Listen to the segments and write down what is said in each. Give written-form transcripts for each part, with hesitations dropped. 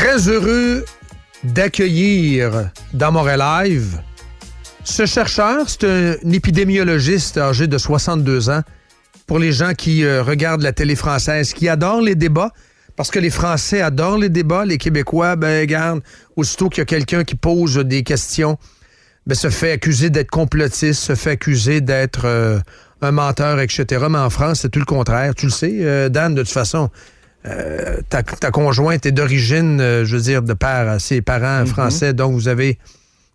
Très heureux d'accueillir dans Montréal Live ce chercheur. C'est un épidémiologiste âgé de 62 ans. Pour les gens qui regardent la télé française, qui adorent les débats, parce que les Français adorent les débats, les Québécois, regarde, aussitôt qu'il y a quelqu'un qui pose des questions, se fait accuser d'être complotiste, se fait accuser d'être un menteur, etc. Mais en France, c'est tout le contraire. Tu le sais, Dan, de toute façon. Ta conjointe est d'origine, de père, ses parents français, donc vous avez...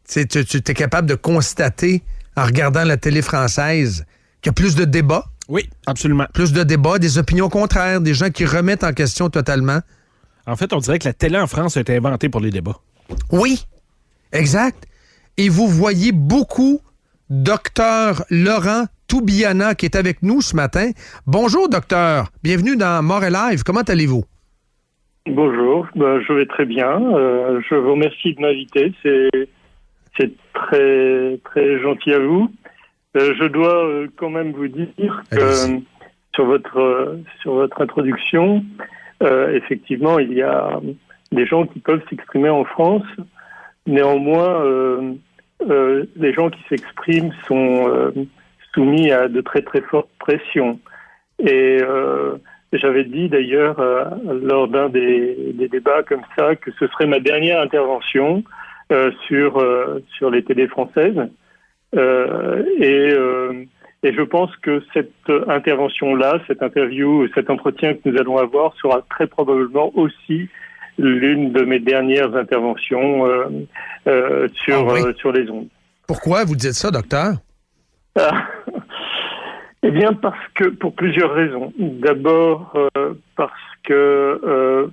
Tu es capable de constater, en regardant la télé française, qu'il y a plus de débats. Oui, absolument. Plus de débats, des opinions contraires, des gens qui remettent en question totalement. En fait, on dirait que la télé en France a été inventée pour les débats. Oui, exact. Et vous voyez beaucoup Dr Laurent Toubiana qui est avec nous ce matin. Bonjour, docteur. Bienvenue dans Montréal Live. Comment allez-vous? Bonjour. Je vais très bien. Je vous remercie de m'inviter. C'est très, très gentil à vous. Je dois quand même vous dire que sur votre introduction, effectivement, il y a des gens qui peuvent s'exprimer en France. Néanmoins, les gens qui s'expriment sont soumis à de très très fortes pressions. Et j'avais dit d'ailleurs lors d'un des débats comme ça que ce serait ma dernière intervention sur les télés françaises. Et je pense que cette intervention-là, cette interview, cet entretien que nous allons avoir sera très probablement aussi l'une de mes dernières interventions sur les ondes. Pourquoi vous dites ça, docteur? Eh bien, pour plusieurs raisons. D'abord, parce que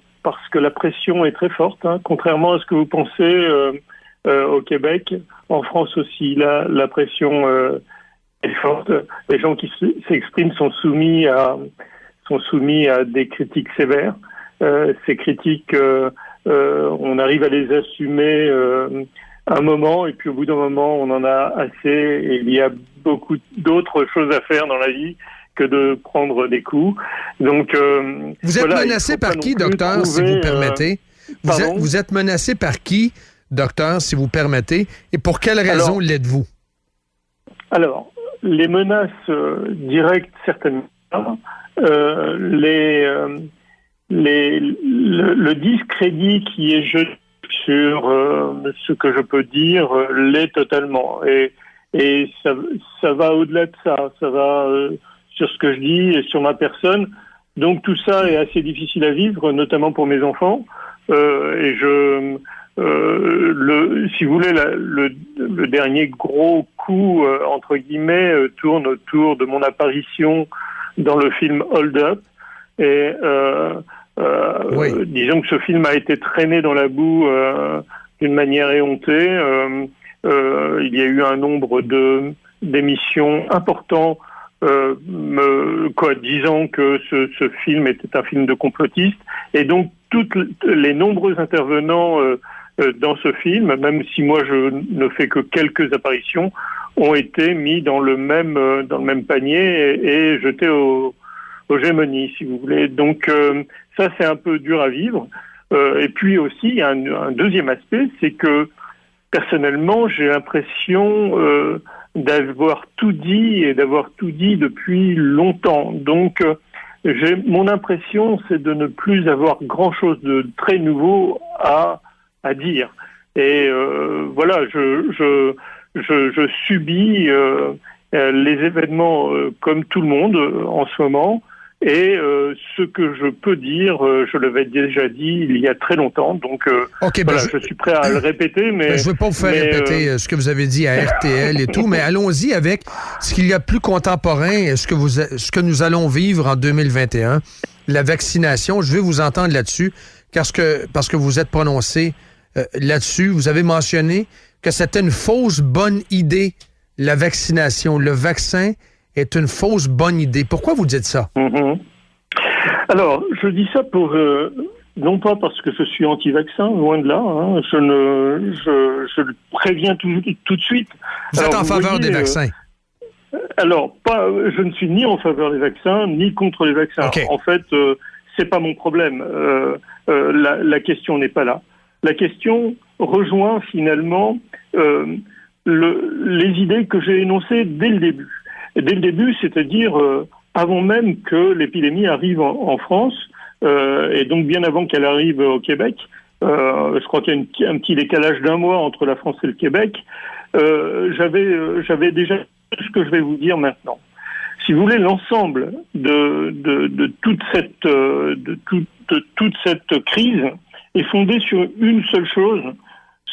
la pression est très forte, hein, contrairement à ce que vous pensez au Québec. En France aussi, la pression est forte. Les gens qui s'expriment sont soumis à des critiques sévères. Ces critiques, on arrive à les assumer un moment, et puis au bout d'un moment, on en a assez, et il y a beaucoup d'autres choses à faire dans la vie que de prendre des coups. Donc, vous êtes menacé par qui, docteur, si vous permettez? Vous êtes menacé par qui, docteur, si vous permettez, et pour quelle raison l'êtes-vous? Alors, les menaces directes, certainement. Le discrédit qui est jeté sur ce que je peux dire l'est totalement. Et ça va au-delà de ça. Ça va sur ce que je dis et sur ma personne. Donc tout ça est assez difficile à vivre, notamment pour mes enfants. Si vous voulez, le dernier gros coup, entre guillemets, tourne autour de mon apparition dans le film Hold Up. Et disons que ce film a été traîné dans la boue d'une manière éhontée. Il y a eu un nombre d'émissions importants disant que ce film était un film de complotiste. Et donc, toutes les nombreux intervenants dans ce film, même si moi je ne fais que quelques apparitions, ont été mis dans le même panier et jetés aux gémonies, si vous voulez. Donc ça, c'est un peu dur à vivre. Et puis aussi, il y a un deuxième aspect, c'est que personnellement, j'ai l'impression d'avoir tout dit et d'avoir tout dit depuis longtemps. Donc mon impression, c'est de ne plus avoir grand-chose de très nouveau à dire. Et voilà, je subis les événements comme tout le monde en ce moment. Et ce que je peux dire, je l'avais déjà dit il y a très longtemps, donc je suis prêt à le répéter. Mais je ne veux pas vous faire répéter ce que vous avez dit à RTL et tout, mais allons-y avec ce qu'il y a de plus contemporain, ce que nous allons vivre en 2021, la vaccination. Je veux vous entendre là-dessus, parce que vous êtes prononcé là-dessus. Vous avez mentionné que c'était une fausse bonne idée, la vaccination. Le vaccin est une fausse bonne idée. Pourquoi vous dites ça? Alors, je dis ça non pas parce que je suis anti-vaccin, loin de là. Hein, je le préviens tout de suite. Vous êtes en faveur des vaccins? Alors, je ne suis ni en faveur des vaccins, ni contre les vaccins. Okay. En fait, c'est pas mon problème. La question n'est pas là. La question rejoint finalement les idées que j'ai énoncées dès le début. Dès le début, c'est-à-dire avant même que l'épidémie arrive en France, et donc bien avant qu'elle arrive au Québec. Je crois qu'il y a un petit décalage d'1 mois entre la France et le Québec. J'avais déjà ce que je vais vous dire maintenant. Si vous voulez, l'ensemble de toute cette crise est fondé sur une seule chose,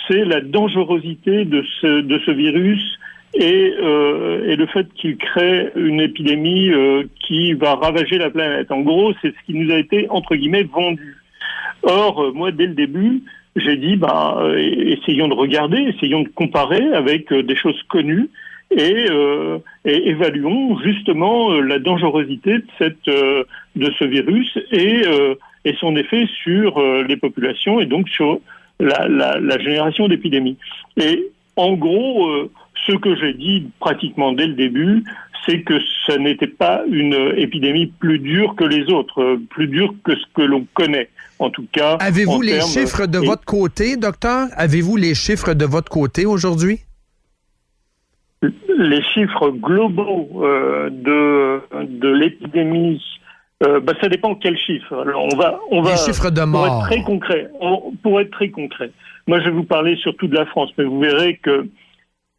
c'est la dangerosité de ce virus et le fait qu'il crée une épidémie qui va ravager la planète. En gros, c'est ce qui nous a été, entre guillemets, vendu. Or, moi, dès le début, j'ai dit, essayons de regarder, essayons de comparer avec des choses connues et évaluons justement la dangerosité de ce virus et son effet sur les populations et donc sur la génération d'épidémies. Et en gros, ce que j'ai dit pratiquement dès le début, c'est que ce n'était pas une épidémie plus dure que les autres, plus dure que ce que l'on connaît. En tout cas, avez-vous les chiffres de votre côté, docteur? Avez-vous les chiffres de votre côté aujourd'hui? Les chiffres globaux de l'épidémie, ça dépend quel chiffre. Alors on va les chiffres de mort. Pour être très concret. Moi, je vais vous parler surtout de la France, mais vous verrez que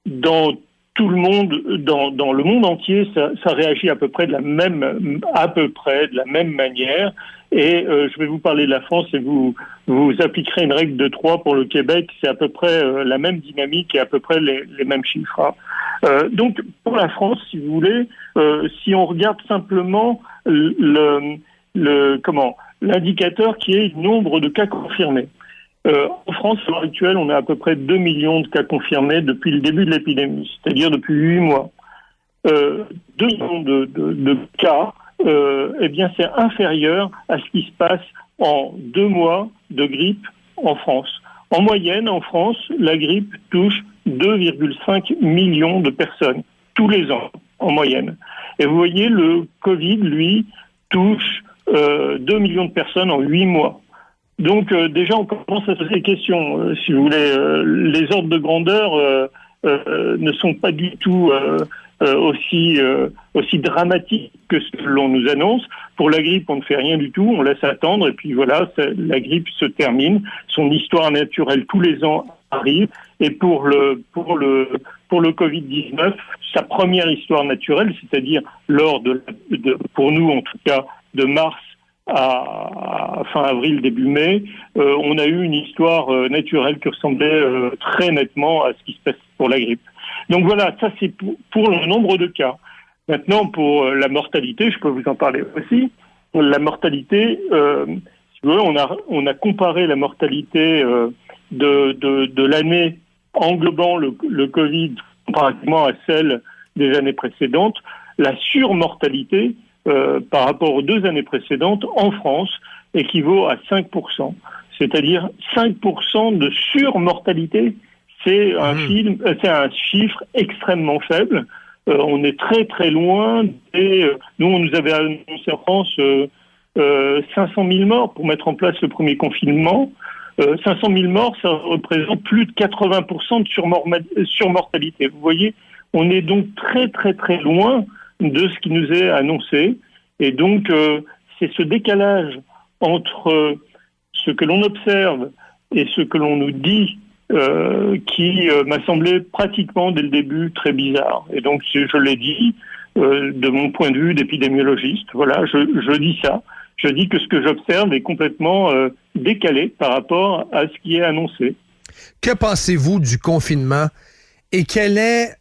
dans tout le monde, dans le monde entier, ça réagit à peu près de la même manière. Et je vais vous parler de la France et vous appliquerez une règle de 3 pour le Québec. C'est à peu près la même dynamique et à peu près les mêmes chiffres. Hein. Donc pour la France, si vous voulez, si on regarde simplement l'indicateur qui est le nombre de cas confirmés. En France, à l'heure actuelle, on a à peu près 2 millions de cas confirmés depuis le début de l'épidémie, c'est-à-dire depuis 8 mois. 2 millions de cas, c'est inférieur à ce qui se passe en 2 mois de grippe en France. En moyenne, en France, la grippe touche 2,5 millions de personnes tous les ans, en moyenne. Et vous voyez, le Covid, lui, touche 2 millions de personnes en 8 mois. Donc déjà, on commence à se poser des questions. Si vous voulez, les ordres de grandeur ne sont pas du tout aussi dramatiques que ce que l'on nous annonce. Pour la grippe, on ne fait rien du tout, on laisse attendre et puis voilà, la grippe se termine. Son histoire naturelle tous les ans arrive. Et pour le Covid-19, sa première histoire naturelle, c'est-à-dire lors pour nous en tout cas, de mars à fin avril, début mai, on a eu une histoire naturelle qui ressemblait très nettement à ce qui se passe pour la grippe. Donc voilà, ça c'est pour le nombre de cas. Maintenant, pour la mortalité, je peux vous en parler aussi. La mortalité, si vous voulez, on a comparé la mortalité de l'année englobant le Covid comparativement à celle des années précédentes. La surmortalité par rapport aux 2 années précédentes, en France, équivaut à 5%. C'est-à-dire 5% de surmortalité, c'est un chiffre extrêmement faible. On est très très loin. Nous, on nous avait annoncé en France 500 000 morts pour mettre en place le premier confinement. 500 000 morts, ça représente plus de 80% de surmortalité. Vous voyez, on est donc très très très loin de ce qui nous est annoncé. Et donc, c'est ce décalage entre ce que l'on observe et ce que l'on nous dit qui m'a semblé pratiquement dès le début très bizarre. Et donc, je l'ai dit, de mon point de vue d'épidémiologiste, voilà, je dis ça. Je dis que ce que j'observe est complètement décalé par rapport à ce qui est annoncé. Que pensez-vous du confinement et quel est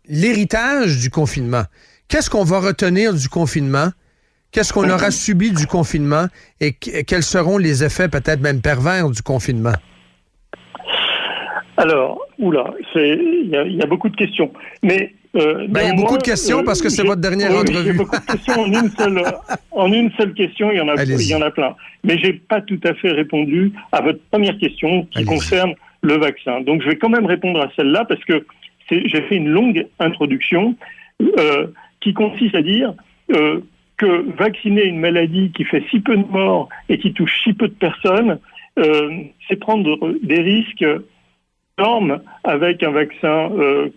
l'héritage du confinement? Qu'est-ce qu'on va retenir du confinement? Qu'est-ce qu'on aura subi du confinement? Et quels seront les effets peut-être même pervers du confinement? Alors, il y a beaucoup de questions. Mais il y a beaucoup de questions parce que c'est votre dernière entrevue. Il y a beaucoup de questions en une seule question, il y en a plein. Mais j'ai pas tout à fait répondu à votre première question qui concerne le vaccin. Donc je vais quand même répondre à celle-là parce que j'ai fait une longue introduction qui consiste à dire que vacciner une maladie qui fait si peu de morts et qui touche si peu de personnes, c'est prendre des risques énormes avec un vaccin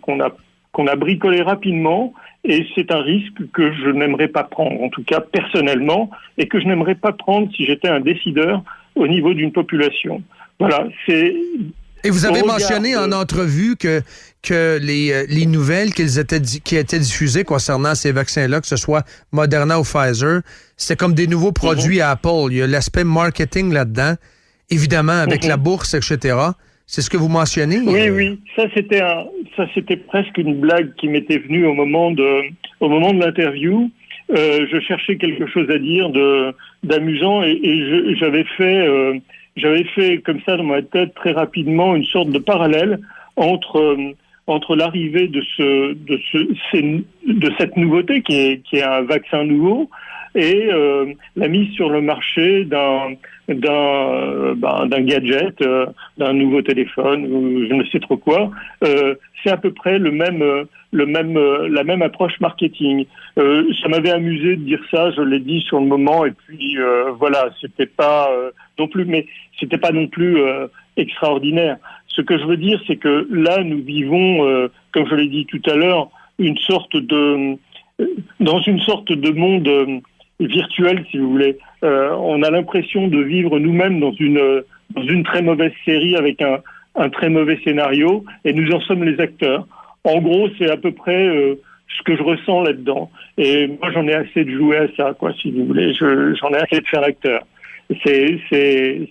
qu'on a bricolé rapidement, et c'est un risque que je n'aimerais pas prendre, en tout cas personnellement, et que je n'aimerais pas prendre si j'étais un décideur au niveau d'une population. Voilà, c'est... Et vous avez mentionné en entrevue que les nouvelles qui étaient diffusées concernant ces vaccins-là, que ce soit Moderna ou Pfizer, c'était comme des nouveaux produits à Apple. Il y a l'aspect marketing là-dedans, évidemment, avec la bourse, etc. C'est ce que vous mentionnez? Oui. Ça, c'était presque une blague qui m'était venue au moment de l'interview. Je cherchais quelque chose à dire d'amusant et j'avais fait comme ça dans ma tête très rapidement une sorte de parallèle entre l'arrivée de cette nouveauté qui est un vaccin nouveau et la mise sur le marché d'un gadget, d'un nouveau téléphone ou je ne sais trop quoi. C'est à peu près la même approche marketing. Ça m'avait amusé de dire ça, je l'ai dit sur le moment, et puis voilà, c'était pas non plus extraordinaire. Ce que je veux dire, c'est que là, nous vivons, comme je l'ai dit tout à l'heure, dans une sorte de monde virtuel, si vous voulez. On a l'impression de vivre nous-mêmes dans une très mauvaise série avec un très mauvais scénario, et nous en sommes les acteurs. En gros, c'est à peu près ce que je ressens là-dedans. Et moi, j'en ai assez de jouer à ça, quoi, si vous voulez. J'en ai assez de faire l'acteur. C'est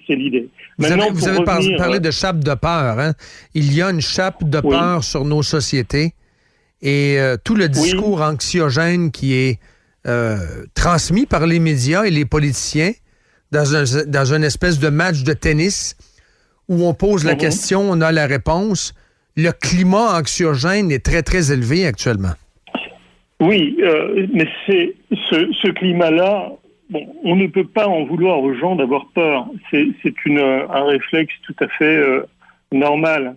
l'idée. Vous avez parlé de chape de peur. Hein? Il y a une chape de peur sur nos sociétés, et tout le discours anxiogène qui est transmis par les médias et les politiciens dans une espèce de match de tennis où on pose la question, on a la réponse. Le climat anxiogène est très, très élevé actuellement. Oui, mais c'est ce climat-là, on ne peut pas en vouloir aux gens d'avoir peur. C'est un réflexe tout à fait normal.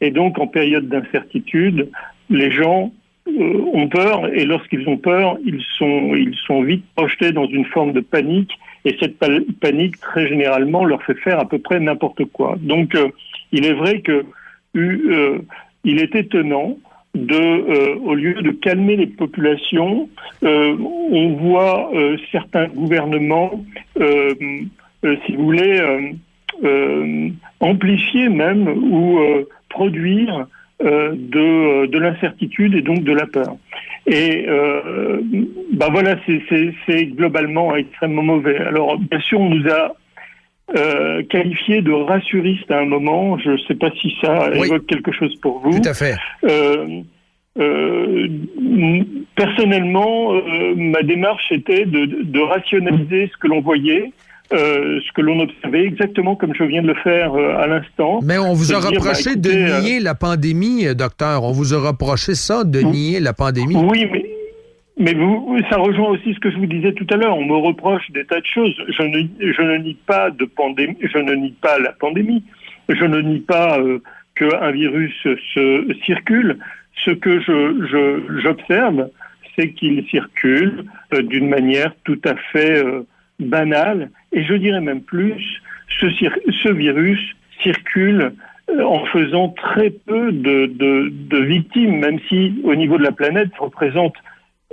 Et donc, en période d'incertitude, les gens ont peur, et lorsqu'ils ont peur, ils sont vite projetés dans une forme de panique, et cette panique, très généralement, leur fait faire à peu près n'importe quoi. Donc, il est vrai que il est étonnant au lieu de calmer les populations, on voit certains gouvernements, si vous voulez, amplifier même ou produire de l'incertitude et donc de la peur. Et voilà, c'est globalement extrêmement mauvais. Alors, bien sûr, on nous a qualifié de rassuriste à un moment. Je ne sais pas si ça évoque quelque chose pour vous. Tout à fait. Personnellement, ma démarche était de rationaliser ce que l'on voyait, ce que l'on observait, exactement comme je viens de le faire à l'instant. Mais on vous a reproché de nier la pandémie, docteur. On vous a reproché ça, de nier la pandémie. Oui, mais ça rejoint aussi ce que je vous disais tout à l'heure. On me reproche des tas de choses. Je ne nie pas de pandémie. Je ne nie pas la pandémie. Je ne nie pas qu'un virus circule. Ce que j'observe, c'est qu'il circule d'une manière tout à fait banale. Et je dirais même plus, ce virus circule en faisant très peu de victimes, même si au niveau de la planète, ça représente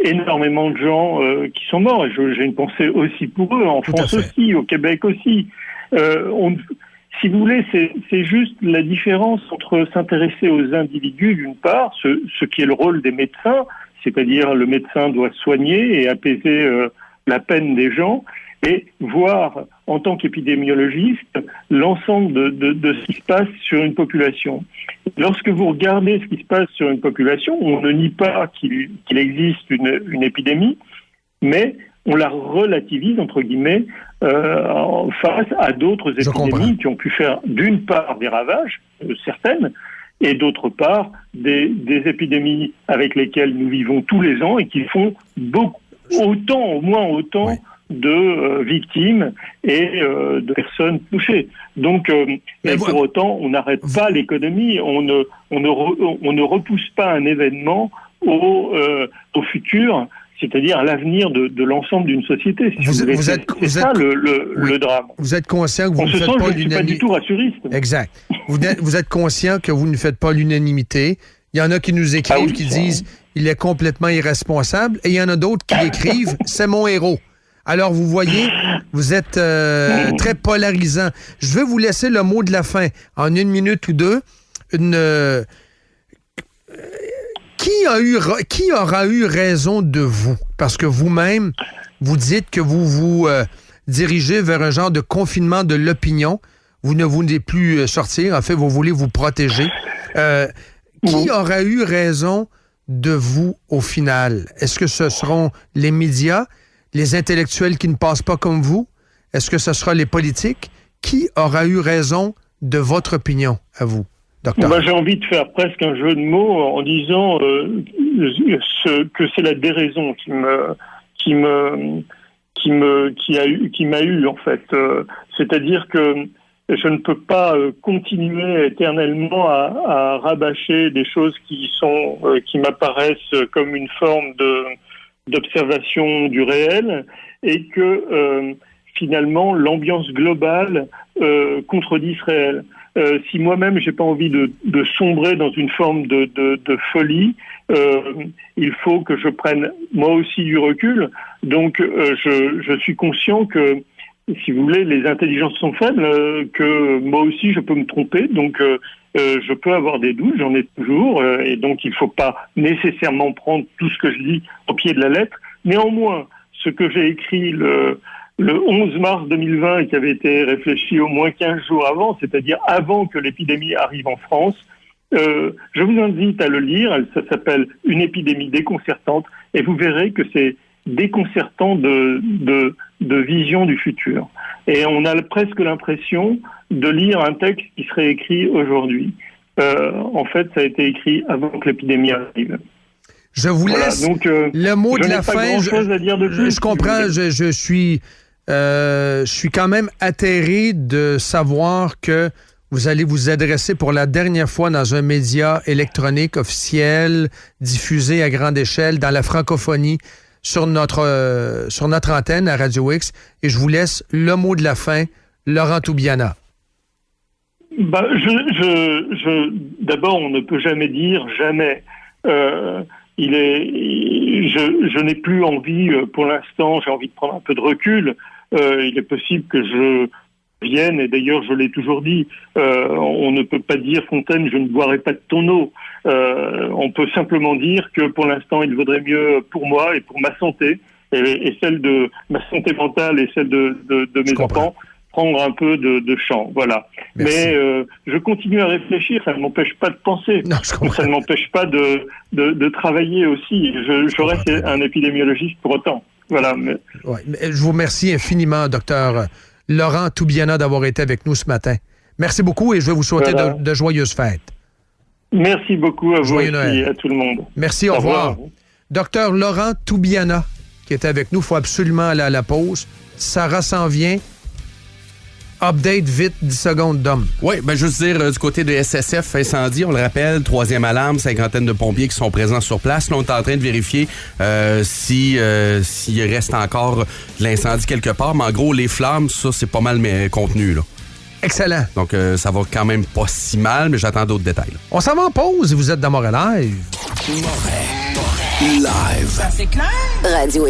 énormément de gens qui sont morts. Et j'ai une pensée aussi pour eux, en France aussi, au Québec aussi. Si vous voulez, c'est juste la différence entre s'intéresser aux individus, d'une part, ce qui est le rôle des médecins, c'est-à-dire le médecin doit soigner et apaiser la peine des gens, et voir en tant qu'épidémiologiste l'ensemble de ce qui se passe sur une population. Lorsque vous regardez ce qui se passe sur une population, on ne nie pas qu'il existe une épidémie, mais on la relativise, entre guillemets, face à d'autres épidémies qui ont pu faire, d'une part, des ravages, certaines, et d'autre part, des épidémies avec lesquelles nous vivons tous les ans et qui font au moins autant de victimes et de personnes touchées. Donc, mais pour autant, on n'arrête pas l'économie, on ne repousse pas un événement au futur, c'est-à-dire à l'avenir de l'ensemble d'une société. C'est ça le drame. Vous êtes conscient que vous ne faites pas l'unanimité. Je ne suis pas du tout rassuriste. Exact. Vous êtes conscient que vous ne faites pas l'unanimité. Il y en a qui nous écrivent, qui disent il est complètement irresponsable, et il y en a d'autres qui écrivent c'est mon héros. Alors, vous voyez, vous êtes très polarisant. Je vais vous laisser le mot de la fin en 1 minute ou 2. Qui aura eu raison de vous? Parce que vous-même, vous dites que vous vous dirigez vers un genre de confinement de l'opinion. Vous ne voulez plus sortir. En fait, vous voulez vous protéger. Qui aura eu raison de vous au final? Est-ce que ce seront les médias, les intellectuels qui ne pensent pas comme vous? Est-ce que ce sera les politiques? Qui aura eu raison de votre opinion à vous, docteur? J'ai envie de faire presque un jeu de mots en disant que c'est la déraison qui m'a eu en fait. C'est-à-dire que je ne peux pas continuer éternellement à rabâcher des choses qui m'apparaissent comme une forme d'observation du réel et que finalement l'ambiance globale contredit ce réel. Si moi-même j'ai pas envie de sombrer dans une forme de folie, il faut que je prenne moi aussi du recul. Donc je suis conscient que, si vous voulez, les intelligences sont faibles, que moi aussi je peux me tromper, donc je peux avoir des doutes, j'en ai toujours, et donc il faut pas nécessairement prendre tout ce que je dis au pied de la lettre. Néanmoins, ce que j'ai écrit le 11 mars 2020 et qui avait été réfléchi au moins 15 jours avant, c'est-à-dire avant que l'épidémie arrive en France, je vous invite à le lire. Ça s'appelle « Une épidémie déconcertante » et vous verrez que c'est déconcertant de vision du futur. Et on a presque l'impression de lire un texte qui serait écrit aujourd'hui. En fait, ça a été écrit avant que l'épidémie arrive. Je vous laisse donc, le mot de la fin. Je comprends, je suis quand même atterré de savoir que vous allez vous adresser pour la dernière fois dans un média électronique officiel, diffusé à grande échelle dans la francophonie, sur notre antenne à Radio X. Et je vous laisse le mot de la fin, Laurent Toubiana. D'abord, on ne peut jamais dire jamais. Je n'ai plus envie, pour l'instant, j'ai envie de prendre un peu de recul. Il est possible que je vienne, et d'ailleurs je l'ai toujours dit, on ne peut pas dire, Fontaine, je ne boirai pas de ton eau. On peut simplement dire que pour l'instant, il vaudrait mieux pour moi et pour ma santé, et celle de ma santé mentale et celle de mes enfants, prendre un peu de champ. Voilà. Merci. Mais je continue à réfléchir, ça ne m'empêche pas de penser. Non, ça ne m'empêche pas de travailler aussi. Je reste un épidémiologiste pour autant. Voilà. Mais je vous remercie infiniment, docteur Laurent Toubiana, d'avoir été avec nous ce matin. Merci beaucoup et je vais vous souhaiter de joyeuses fêtes. Merci beaucoup à vous et à tout le monde. Merci, au revoir. Docteur Laurent Toubiana, qui était avec nous. Il faut absolument aller à la pause. Sarah s'en vient. Update vite, 10 secondes d'homme. Oui, juste dire, du côté de SSF Incendie, on le rappelle, 3e alarme, 50aine de pompiers qui sont présents sur place. Là, on est en train de vérifier s'il reste encore de l'incendie quelque part. Mais en gros, les flammes, ça, c'est pas mal contenu, là. Excellent. Donc, ça va quand même pas si mal, mais j'attends d'autres détails. Là. On s'en va en pause et vous êtes dans Montréal Live. Montréal Live. Ça, c'est clair? Radio